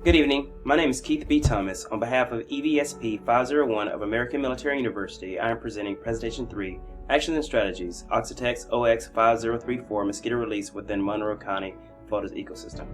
Good evening. My name is Keith B. Thomas. On behalf of EVSP501 of American Military University, I am presenting Presentation 3, Actions and Strategies, Oxitex OX5034 Mosquito Release within Monroe County Florida's Ecosystem.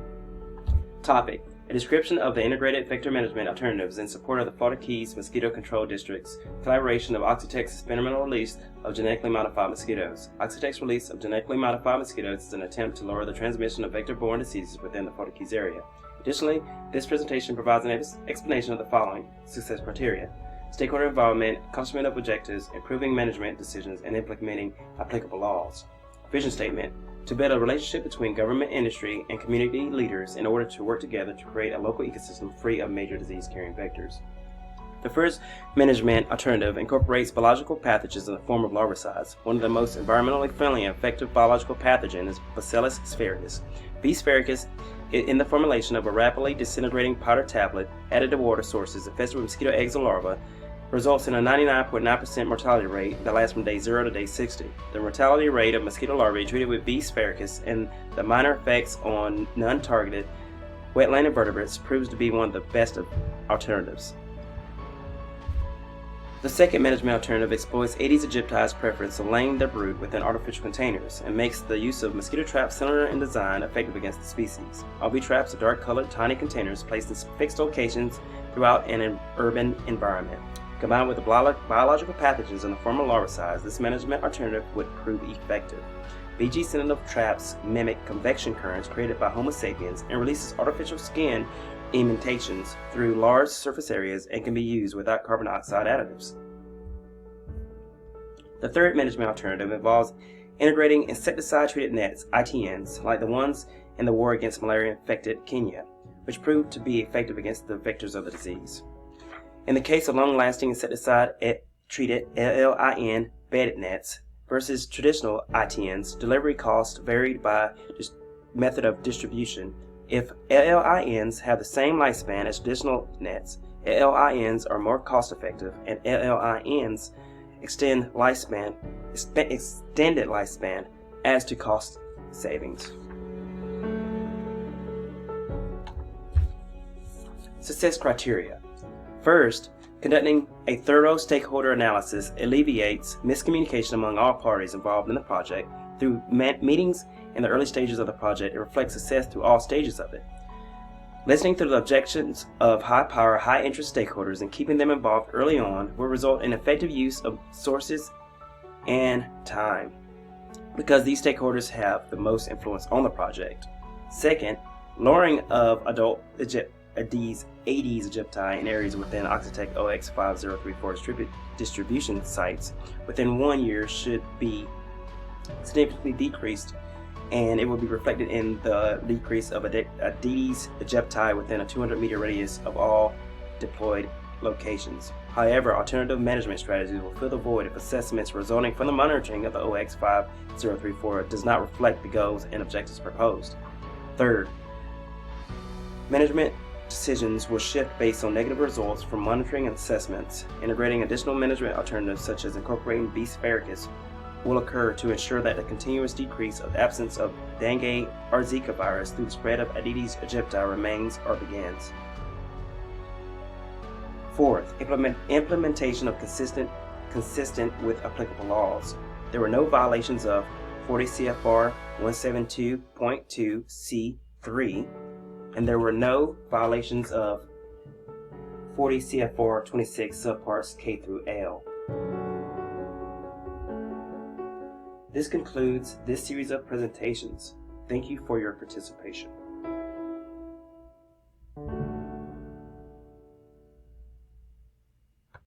Topic: A description of the integrated vector management alternatives in support of the Florida Keys Mosquito Control District's collaboration of Oxitex's experimental release of genetically modified mosquitoes. Oxitex's release of genetically modified mosquitoes is an attempt to lower the transmission of vector-borne diseases within the Florida Keys area. Additionally, this presentation provides an explanation of the following success criteria: stakeholder involvement, accomplishment of objectives, improving management decisions, and implementing applicable laws. Vision statement: to build a relationship between government, industry, and community leaders in order to work together to create a local ecosystem free of major disease-carrying vectors. The first management alternative incorporates biological pathogens in the form of larvicides. One of the most environmentally friendly and effective biological pathogens is Bacillus sphaericus. B. sphaericus, in the formulation of a rapidly disintegrating powder tablet added to water sources infested with mosquito eggs or larvae, results in a 99.9% mortality rate that lasts from day 0 to day 60. The mortality rate of mosquito larvae treated with B. sphaericus and the minor effects on non-targeted wetland invertebrates proves to be one of the best of alternatives. The second management alternative exploits Aedes aegypti's preference of laying their brood within artificial containers and makes the use of mosquito traps similar in design effective against the species. RV traps are dark-colored tiny containers placed in fixed locations throughout an urban environment. Combined with the biological pathogens in the form of larvicides, this management alternative would prove effective. BG sensitive traps mimic convection currents created by Homo sapiens and releases artificial skin emanations through large surface areas and can be used without carbon dioxide additives. The third management alternative involves integrating insecticide-treated nets, ITNs, like the ones in the war against malaria-infected Kenya, which proved to be effective against the vectors of the disease. In the case of long-lasting insecticide-treated LLIN bedded nets versus traditional ITNs, delivery costs varied by method of distribution. If LLINs have the same lifespan as traditional nets, LLINs are more cost-effective, and LLINs extended lifespan adds to cost savings. Success criteria. First, conducting a thorough stakeholder analysis alleviates miscommunication among all parties involved in the project. Through meetings in the early stages of the project, it reflects success through all stages of it. Listening to the objections of high-power, high-interest stakeholders and keeping them involved early on will result in effective use of sources and time, because these stakeholders have the most influence on the project. Second, lowering of adult Aedes aegypti in areas within Oxitec OX5034 distribution sites within 1 year should be significantly decreased, and it will be reflected in the decrease of Aedes aegypti within a 200-meter radius of all deployed locations. However, alternative management strategies will fill the void if assessments resulting from the monitoring of the OX5034 does not reflect the goals and objectives proposed. Third, management decisions will shift based on negative results from monitoring and assessments. Integrating additional management alternatives such as incorporating B. sphaericus will occur to ensure that the continuous decrease of the absence of dengue or Zika virus through the spread of Aedes aegypti remains or begins. Fourth, implementation of consistent with applicable laws. There were no violations of 40 CFR 172.2 C3, and there were no violations of 40 CFR 26 subparts K through L. This concludes this series of presentations. Thank you for your participation.